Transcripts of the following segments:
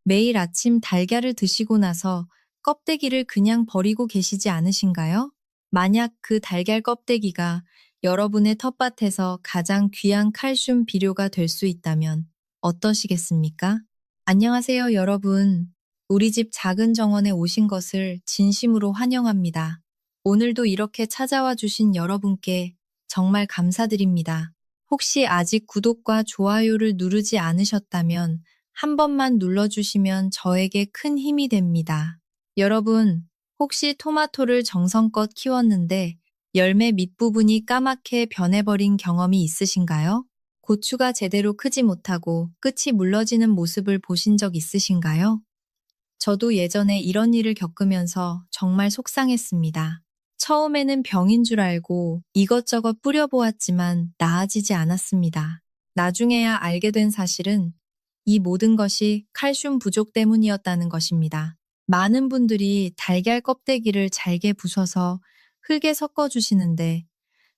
매일 아침 달걀을 드시고 나서 껍데기를 그냥 버리고 계시지 않으신가요? 만약 그 달걀 껍데기가 여러분의 텃밭에서 가장 귀한 칼슘 비료가 될 수 있다면 어떠시겠습니까? 안녕하세요, 여러분. 우리 집 작은 정원에 오신 것을 진심으로 환영합니다. 오늘도 이렇게 찾아와 주신 여러분께 정말 감사드립니다. 혹시 아직 구독과 좋아요를 누르지 않으셨다면 한 번만 눌러주시면 저에게 큰 힘이 됩니다. 여러분, 혹시 토마토를 정성껏 키웠는데 열매 밑부분이 까맣게 변해버린 경험이 있으신가요? 고추가 제대로 크지 못하고 끝이 물러지는 모습을 보신 적 있으신가요? 저도 예전에 이런 일을 겪으면서 정말 속상했습니다. 처음에는 병인 줄 알고 이것저것 뿌려보았지만 나아지지 않았습니다. 나중에야 알게 된 사실은 이 모든 것이 칼슘 부족 때문이었다는 것입니다. 많은 분들이 달걀 껍데기를 잘게 부숴서 흙에 섞어주시는데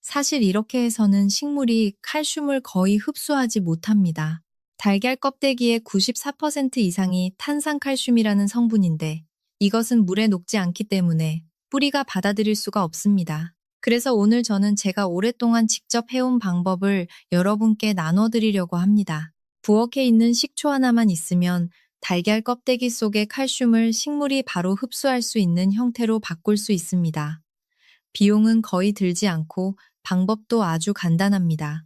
사실 이렇게 해서는 식물이 칼슘을 거의 흡수하지 못합니다. 달걀 껍데기의 94% 이상이 탄산칼슘이라는 성분인데 이것은 물에 녹지 않기 때문에 뿌리가 받아들일 수가 없습니다. 그래서 오늘 저는 제가 오랫동안 직접 해온 방법을 여러분께 나눠드리려고 합니다. 부엌에 있는 식초 하나만 있으면 달걀 껍데기 속의 칼슘을 식물이 바로 흡수할 수 있는 형태로 바꿀 수 있습니다. 비용은 거의 들지 않고 방법도 아주 간단합니다.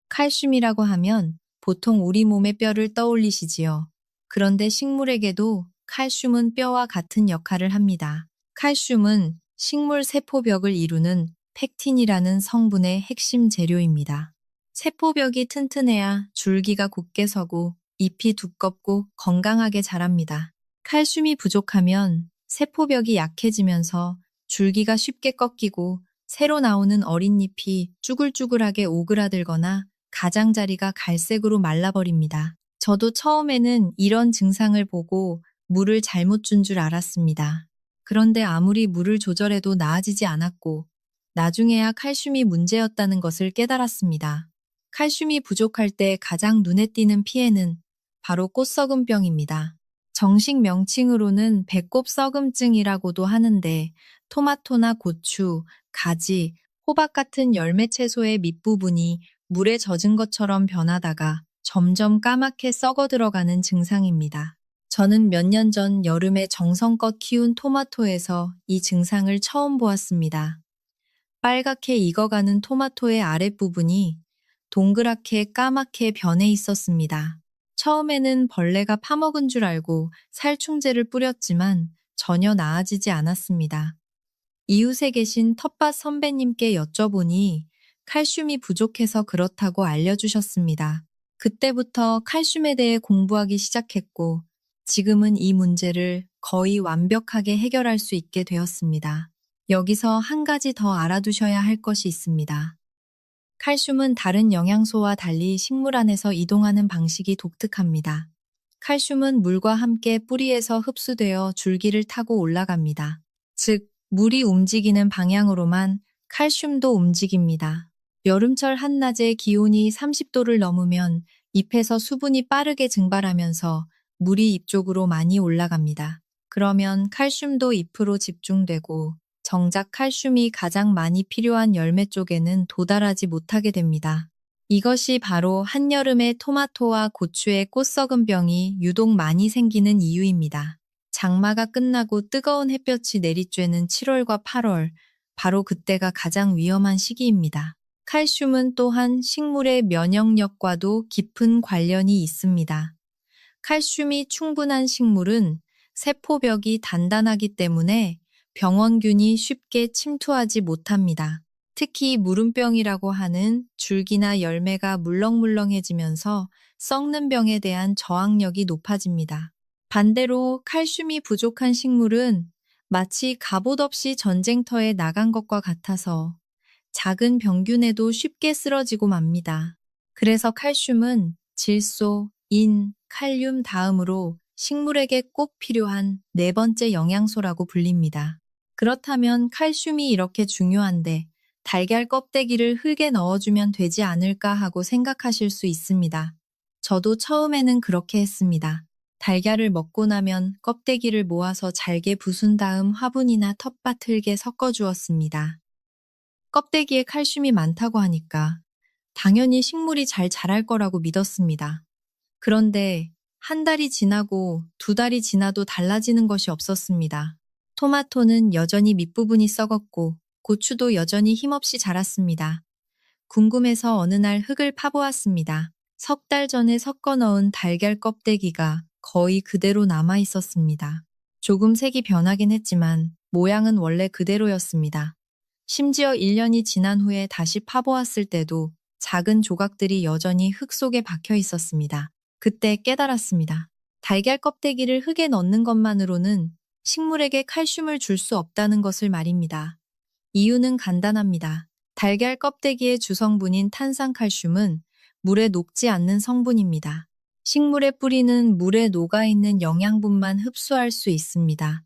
칼슘이라고 하면 보통 우리 몸의 뼈를 떠올리시지요. 그런데 식물에게도 칼슘은 뼈와 같은 역할을 합니다. 칼슘은 식물 세포벽을 이루는 펙틴이라는 성분의 핵심 재료입니다. 세포벽이 튼튼해야 줄기가 곧게 서고 잎이 두껍고 건강하게 자랍니다. 칼슘이 부족하면 세포벽이 약해지면서 줄기가 쉽게 꺾이고 새로 나오는 어린 잎이 쭈글쭈글하게 오그라들거나 가장자리가 갈색으로 말라버립니다. 저도 처음에는 이런 증상을 보고 물을 잘못 준 줄 알았습니다. 그런데 아무리 물을 조절해도 나아지지 않았고 나중에야 칼슘이 문제였다는 것을 깨달았습니다. 칼슘이 부족할 때 가장 눈에 띄는 피해는 바로 꽃썩음병입니다. 정식 명칭으로는 배꼽썩음증이라고도 하는데 토마토나 고추, 가지, 호박 같은 열매 채소의 밑부분이 물에 젖은 것처럼 변하다가 점점 까맣게 썩어 들어가는 증상입니다. 저는 몇 년 전 여름에 정성껏 키운 토마토에서 이 증상을 처음 보았습니다. 빨갛게 익어가는 토마토의 아랫부분이 동그랗게 까맣게 변해 있었습니다. 처음에는 벌레가 파먹은 줄 알고 살충제를 뿌렸지만 전혀 나아지지 않았습니다. 이웃에 계신 텃밭 선배님께 여쭤보니 칼슘이 부족해서 그렇다고 알려주셨습니다. 그때부터 칼슘에 대해 공부하기 시작했고 지금은 이 문제를 거의 완벽하게 해결할 수 있게 되었습니다. 여기서 한 가지 더 알아두셔야 할 것이 있습니다. 칼슘은 다른 영양소와 달리 식물 안에서 이동하는 방식이 독특합니다. 칼슘은 물과 함께 뿌리에서 흡수되어 줄기를 타고 올라갑니다. 즉, 물이 움직이는 방향으로만 칼슘도 움직입니다. 여름철 한낮에 기온이 30도를 넘으면 잎에서 수분이 빠르게 증발하면서 물이 잎 쪽으로 많이 올라갑니다. 그러면 칼슘도 잎으로 집중되고 정작 칼슘이 가장 많이 필요한 열매 쪽에는 도달하지 못하게 됩니다. 이것이 바로 한여름에 토마토와 고추의 꽃썩은 병이 유독 많이 생기는 이유입니다. 장마가 끝나고 뜨거운 햇볕이 내리쬐는 7월과 8월, 바로 그때가 가장 위험한 시기입니다. 칼슘은 또한 식물의 면역력과도 깊은 관련이 있습니다. 칼슘이 충분한 식물은 세포벽이 단단하기 때문에 병원균이 쉽게 침투하지 못합니다. 특히 무름병이라고 하는 줄기나 열매가 물렁물렁해지면서 썩는 병에 대한 저항력이 높아집니다. 반대로 칼슘이 부족한 식물은 마치 갑옷 없이 전쟁터에 나간 것과 같아서 작은 병균에도 쉽게 쓰러지고 맙니다. 그래서 칼슘은 질소, 인, 칼륨 다음으로 식물에게 꼭 필요한 네 번째 영양소라고 불립니다. 그렇다면 칼슘이 이렇게 중요한데 달걀 껍데기를 흙에 넣어주면 되지 않을까 하고 생각하실 수 있습니다. 저도 처음에는 그렇게 했습니다. 달걀을 먹고 나면 껍데기를 모아서 잘게 부순 다음 화분이나 텃밭 흙에 섞어 주었습니다. 껍데기에 칼슘이 많다고 하니까 당연히 식물이 잘 자랄 거라고 믿었습니다. 그런데 한 달이 지나고 두 달이 지나도 달라지는 것이 없었습니다. 토마토는 여전히 밑부분이 썩었고 고추도 여전히 힘없이 자랐습니다. 궁금해서 어느 날 흙을 파보았습니다. 석 달 전에 섞어 넣은 달걀 껍데기가 거의 그대로 남아 있었습니다. 조금 색이 변하긴 했지만 모양은 원래 그대로였습니다. 심지어 1년이 지난 후에 다시 파보았을 때도 작은 조각들이 여전히 흙 속에 박혀 있었습니다. 그때 깨달았습니다. 달걀 껍데기를 흙에 넣는 것만으로는 식물에게 칼슘을 줄 수 없다는 것을 말입니다. 이유는 간단합니다. 달걀 껍데기의 주성분인 탄산칼슘은 물에 녹지 않는 성분입니다. 식물의 뿌리는 물에 녹아있는 영양분만 흡수할 수 있습니다.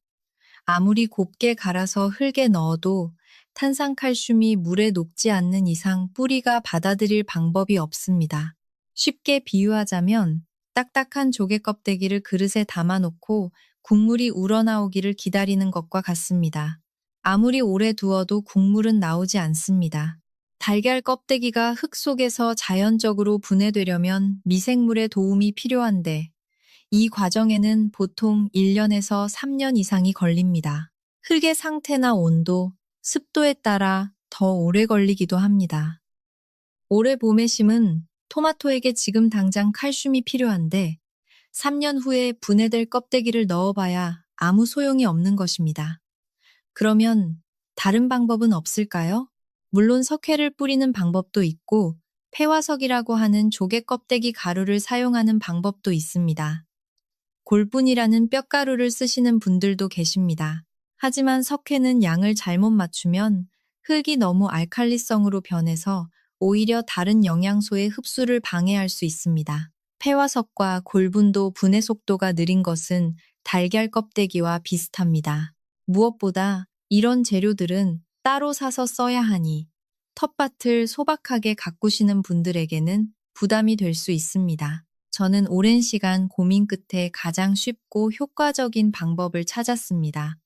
아무리 곱게 갈아서 흙에 넣어도 탄산칼슘이 물에 녹지 않는 이상 뿌리가 받아들일 방법이 없습니다. 쉽게 비유하자면 딱딱한 조개 껍데기를 그릇에 담아놓고 국물이 우러나오기를 기다리는 것과 같습니다. 아무리 오래 두어도 국물은 나오지 않습니다. 달걀 껍데기가 흙 속에서 자연적으로 분해되려면 미생물의 도움이 필요한데 이 과정에는 보통 1년에서 3년 이상이 걸립니다. 흙의 상태나 온도, 습도에 따라 더 오래 걸리기도 합니다. 올해 봄에 심은 토마토에게 지금 당장 칼슘이 필요한데 3년 후에 분해될 껍데기를 넣어봐야 아무 소용이 없는 것입니다. 그러면 다른 방법은 없을까요? 물론 석회를 뿌리는 방법도 있고 폐화석이라고 하는 조개 껍데기 가루를 사용하는 방법도 있습니다. 골분이라는 뼈가루를 쓰시는 분들도 계십니다. 하지만 석회는 양을 잘못 맞추면 흙이 너무 알칼리성으로 변해서 오히려 다른 영양소의 흡수를 방해할 수 있습니다. 폐화석과 골분도 분해 속도가 느린 것은 달걀 껍데기와 비슷합니다. 무엇보다 이런 재료들은 따로 사서 써야 하니 텃밭을 소박하게 가꾸시는 분들에게는 부담이 될 수 있습니다. 저는 오랜 시간 고민 끝에 가장 쉽고 효과적인 방법을 찾았습니다.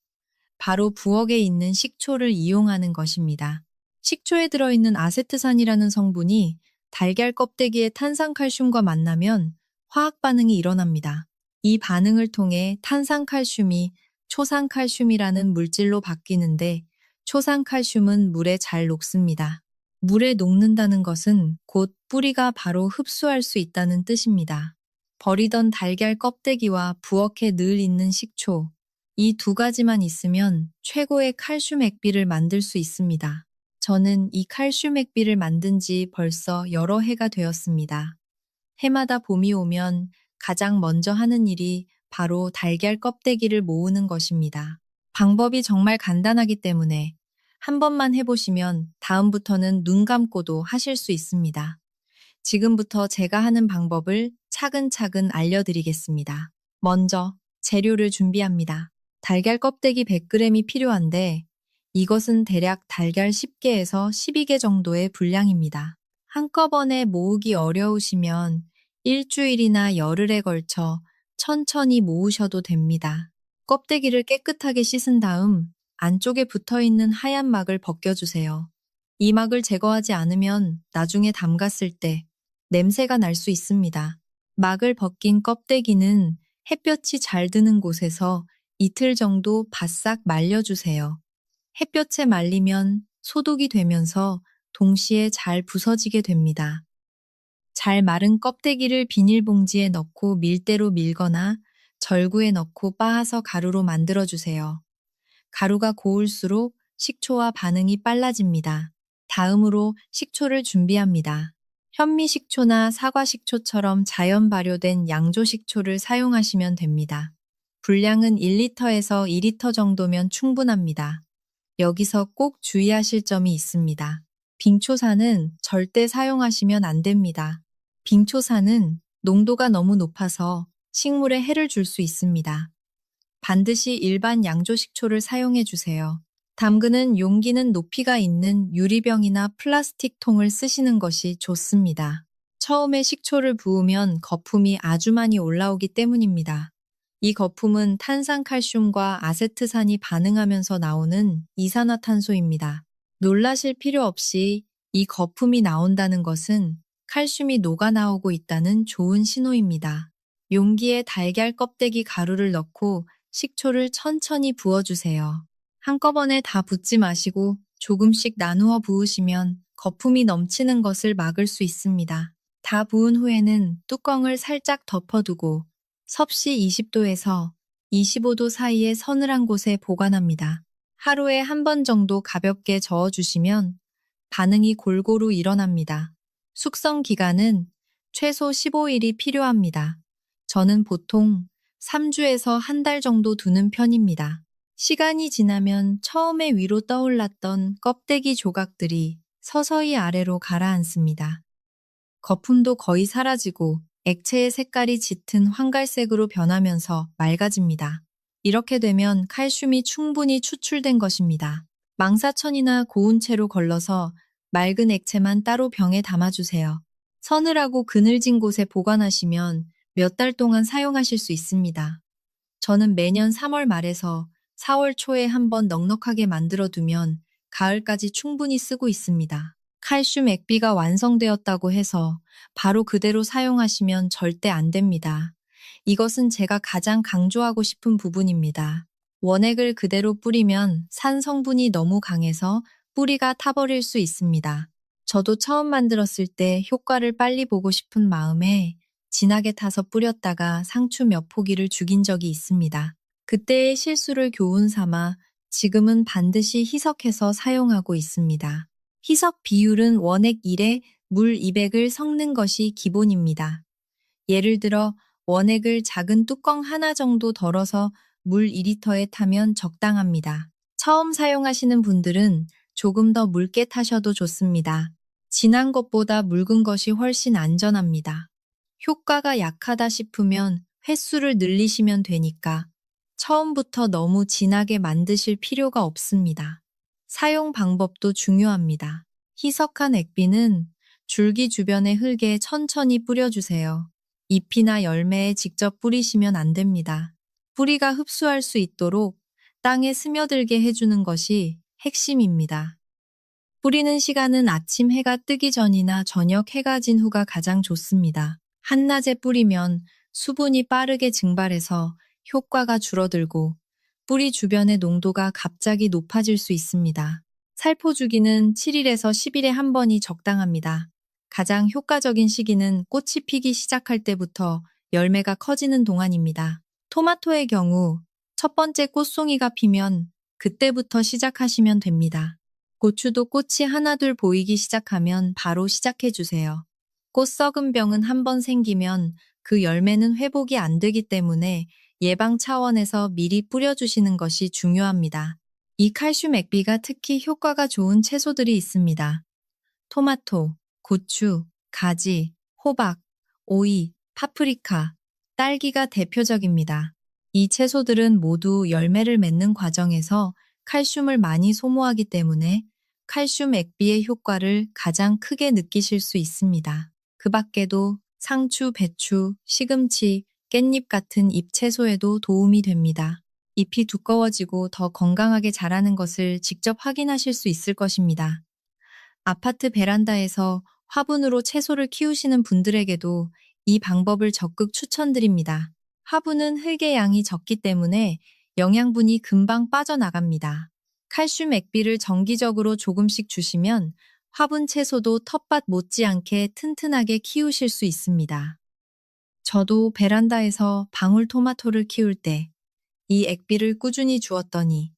바로 부엌에 있는 식초를 이용하는 것입니다. 식초에 들어있는 아세트산이라는 성분이 달걀 껍데기의 탄산칼슘과 만나면 화학 반응이 일어납니다. 이 반응을 통해 탄산칼슘이 초산칼슘이라는 물질로 바뀌는데 초산칼슘은 물에 잘 녹습니다. 물에 녹는다는 것은 곧 뿌리가 바로 흡수할 수 있다는 뜻입니다. 버리던 달걀 껍데기와 부엌에 늘 있는 식초, 이 두 가지만 있으면 최고의 칼슘 액비를 만들 수 있습니다. 저는 이 칼슘 액비를 만든 지 벌써 여러 해가 되었습니다. 해마다 봄이 오면 가장 먼저 하는 일이 바로 달걀 껍데기를 모으는 것입니다. 방법이 정말 간단하기 때문에 한 번만 해보시면 다음부터는 눈 감고도 하실 수 있습니다. 지금부터 제가 하는 방법을 차근차근 알려드리겠습니다. 먼저 재료를 준비합니다. 달걀 껍데기 100g이 필요한데 이것은 대략 달걀 10개에서 12개 정도의 분량입니다. 한꺼번에 모으기 어려우시면 일주일이나 열흘에 걸쳐 천천히 모으셔도 됩니다. 껍데기를 깨끗하게 씻은 다음 안쪽에 붙어있는 하얀 막을 벗겨주세요. 이 막을 제거하지 않으면 나중에 담갔을 때 냄새가 날 수 있습니다. 막을 벗긴 껍데기는 햇볕이 잘 드는 곳에서 이틀 정도 바싹 말려주세요. 햇볕에 말리면 소독이 되면서 동시에 잘 부서지게 됩니다. 잘 마른 껍데기를 비닐봉지에 넣고 밀대로 밀거나 절구에 넣고 빻아서 가루로 만들어주세요. 가루가 고울수록 식초와 반응이 빨라집니다. 다음으로 식초를 준비합니다. 현미식초나 사과식초처럼 자연 발효된 양조식초를 사용하시면 됩니다. 분량은 1리터에서 2리터 정도면 충분합니다. 여기서 꼭 주의하실 점이 있습니다. 빙초산은 절대 사용하시면 안 됩니다. 빙초산은 농도가 너무 높아서 식물에 해를 줄 수 있습니다. 반드시 일반 양조식초를 사용해 주세요. 담그는 용기는 높이가 있는 유리병이나 플라스틱 통을 쓰시는 것이 좋습니다. 처음에 식초를 부으면 거품이 아주 많이 올라오기 때문입니다. 이 거품은 탄산칼슘과 아세트산이 반응하면서 나오는 이산화탄소입니다. 놀라실 필요 없이 이 거품이 나온다는 것은 칼슘이 녹아 나오고 있다는 좋은 신호입니다. 용기에 달걀 껍데기 가루를 넣고 식초를 천천히 부어주세요. 한꺼번에 다 붓지 마시고 조금씩 나누어 부으시면 거품이 넘치는 것을 막을 수 있습니다. 다 부은 후에는 뚜껑을 살짝 덮어두고 섭씨 20도에서 25도 사이의 서늘한 곳에 보관합니다. 하루에 한 번 정도 가볍게 저어주시면 반응이 골고루 일어납니다. 숙성 기간은 최소 15일이 필요합니다. 저는 보통 3주에서 한 달 정도 두는 편입니다. 시간이 지나면 처음에 위로 떠올랐던 껍데기 조각들이 서서히 아래로 가라앉습니다. 거품도 거의 사라지고 액체의 색깔이 짙은 황갈색으로 변하면서 맑아집니다. 이렇게 되면 칼슘이 충분히 추출된 것입니다. 망사천이나 고운 채로 걸러서 맑은 액체만 따로 병에 담아주세요. 서늘하고 그늘진 곳에 보관하시면 몇 달 동안 사용하실 수 있습니다. 저는 매년 3월 말에서 4월 초에 한번 넉넉하게 만들어두면 가을까지 충분히 쓰고 있습니다. 칼슘 액비가 완성되었다고 해서 바로 그대로 사용하시면 절대 안 됩니다. 이것은 제가 가장 강조하고 싶은 부분입니다. 원액을 그대로 뿌리면 산 성분이 너무 강해서 뿌리가 타버릴 수 있습니다. 저도 처음 만들었을 때 효과를 빨리 보고 싶은 마음에 진하게 타서 뿌렸다가 상추 몇 포기를 죽인 적이 있습니다. 그때의 실수를 교훈 삼아 지금은 반드시 희석해서 사용하고 있습니다. 희석 비율은 원액 1에 물 200을 섞는 것이 기본입니다. 예를 들어 원액을 작은 뚜껑 하나 정도 덜어서 물 2리터에 타면 적당합니다. 처음 사용하시는 분들은 조금 더 묽게 타셔도 좋습니다. 진한 것보다 묽은 것이 훨씬 안전합니다. 효과가 약하다 싶으면 횟수를 늘리시면 되니까 처음부터 너무 진하게 만드실 필요가 없습니다. 사용 방법도 중요합니다. 희석한 액비는 줄기 주변의 흙에 천천히 뿌려주세요. 잎이나 열매에 직접 뿌리시면 안 됩니다. 뿌리가 흡수할 수 있도록 땅에 스며들게 해주는 것이 핵심입니다. 뿌리는 시간은 아침 해가 뜨기 전이나 저녁 해가 진 후가 가장 좋습니다. 한낮에 뿌리면 수분이 빠르게 증발해서 효과가 줄어들고 뿌리 주변의 농도가 갑자기 높아질 수 있습니다. 살포 주기는 7일에서 10일에 한 번이 적당합니다. 가장 효과적인 시기는 꽃이 피기 시작할 때부터 열매가 커지는 동안입니다. 토마토의 경우 첫 번째 꽃송이가 피면 그때부터 시작하시면 됩니다. 고추도 꽃이 하나둘 보이기 시작하면 바로 시작해주세요. 꽃 썩은 병은 한 번 생기면 그 열매는 회복이 안 되기 때문에 예방 차원에서 미리 뿌려주시는 것이 중요합니다. 이 칼슘 액비가 특히 효과가 좋은 채소들이 있습니다. 토마토, 고추, 가지, 호박, 오이, 파프리카, 딸기가 대표적입니다. 이 채소들은 모두 열매를 맺는 과정에서 칼슘을 많이 소모하기 때문에 칼슘 액비의 효과를 가장 크게 느끼실 수 있습니다. 그 밖에도 상추, 배추, 시금치, 깻잎 같은 잎채소에도 도움이 됩니다. 잎이 두꺼워지고 더 건강하게 자라는 것을 직접 확인하실 수 있을 것입니다. 아파트 베란다에서 화분으로 채소를 키우시는 분들에게도 이 방법을 적극 추천드립니다. 화분은 흙의 양이 적기 때문에 영양분이 금방 빠져나갑니다. 칼슘 액비를 정기적으로 조금씩 주시면 화분 채소도 텃밭 못지않게 튼튼하게 키우실 수 있습니다. 저도 베란다에서 방울토마토를 키울 때 이 액비를 꾸준히 주었더니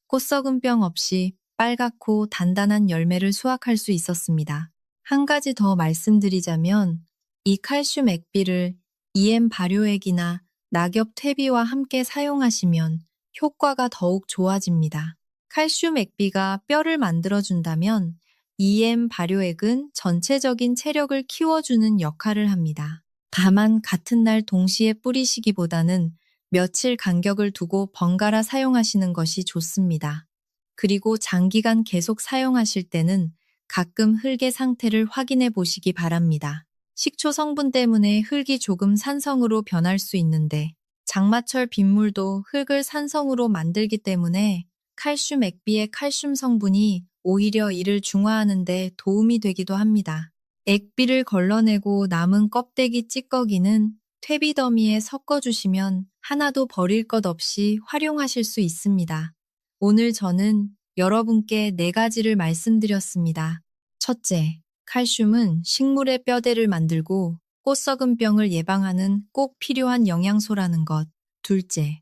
꽃썩은 병 없이 빨갛고 단단한 열매를 수확할 수 있었습니다. 한 가지 더 말씀드리자면 이 칼슘 액비를 EM 발효액이나 낙엽 퇴비와 함께 사용하시면 효과가 더욱 좋아집니다. 칼슘 액비가 뼈를 만들어준다면 EM 발효액은 전체적인 체력을 키워주는 역할을 합니다. 다만 같은 날 동시에 뿌리시기보다는 며칠 간격을 두고 번갈아 사용하시는 것이 좋습니다. 그리고 장기간 계속 사용하실 때는 가끔 흙의 상태를 확인해 보시기 바랍니다. 식초 성분 때문에 흙이 조금 산성으로 변할 수 있는데 장마철 빗물도 흙을 산성으로 만들기 때문에 칼슘 액비의 칼슘 성분이 오히려 이를 중화하는 데 도움이 되기도 합니다. 액비를 걸러내고 남은 껍데기 찌꺼기는 퇴비 더미에 섞어주시면 하나도 버릴 것 없이 활용하실 수 있습니다. 오늘 저는 여러분께 4가지를 말씀드렸습니다. 첫째, 칼슘은 식물의 뼈대를 만들고 꽃썩은병을 예방하는 꼭 필요한 영양소라는 것. 둘째,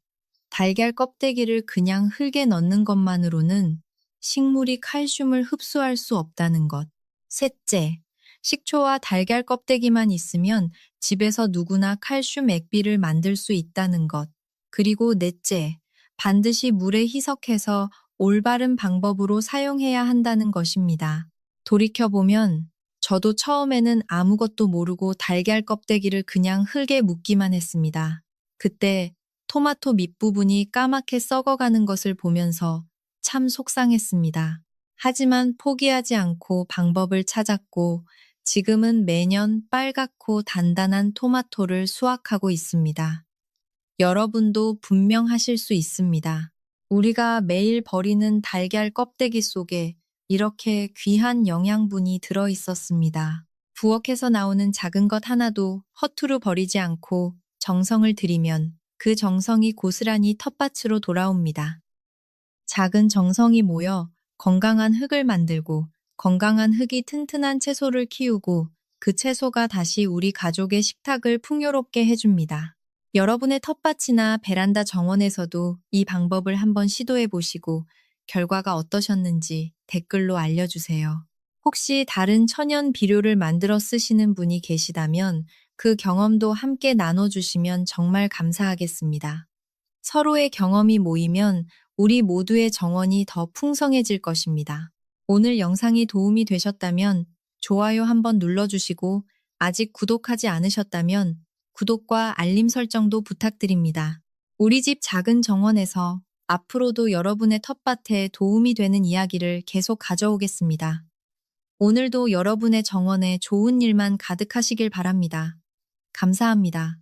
달걀 껍데기를 그냥 흙에 넣는 것만으로는 식물이 칼슘을 흡수할 수 없다는 것. 셋째, 식초와 달걀 껍데기만 있으면 집에서 누구나 칼슘 액비를 만들 수 있다는 것. 그리고 넷째, 반드시 물에 희석해서 올바른 방법으로 사용해야 한다는 것입니다. 돌이켜보면 저도 처음에는 아무것도 모르고 달걀 껍데기를 그냥 흙에 묻기만 했습니다. 그때 토마토 밑부분이 까맣게 썩어가는 것을 보면서 참 속상했습니다. 하지만 포기하지 않고 방법을 찾았고 지금은 매년 빨갛고 단단한 토마토를 수확하고 있습니다. 여러분도 분명 하실 수 있습니다. 우리가 매일 버리는 달걀 껍데기 속에 이렇게 귀한 영양분이 들어 있었습니다. 부엌에서 나오는 작은 것 하나도 허투루 버리지 않고 정성을 들이면 그 정성이 고스란히 텃밭으로 돌아옵니다. 작은 정성이 모여 건강한 흙을 만들고 건강한 흙이 튼튼한 채소를 키우고 그 채소가 다시 우리 가족의 식탁을 풍요롭게 해줍니다. 여러분의 텃밭이나 베란다 정원에서도 이 방법을 한번 시도해 보시고 결과가 어떠셨는지 댓글로 알려주세요. 혹시 다른 천연 비료를 만들어 쓰시는 분이 계시다면 그 경험도 함께 나눠주시면 정말 감사하겠습니다. 서로의 경험이 모이면 우리 모두의 정원이 더 풍성해질 것입니다. 오늘 영상이 도움이 되셨다면 좋아요 한번 눌러주시고 아직 구독하지 않으셨다면 구독과 알림 설정도 부탁드립니다. 우리 집 작은 정원에서 앞으로도 여러분의 텃밭에 도움이 되는 이야기를 계속 가져오겠습니다. 오늘도 여러분의 정원에 좋은 일만 가득하시길 바랍니다. 감사합니다.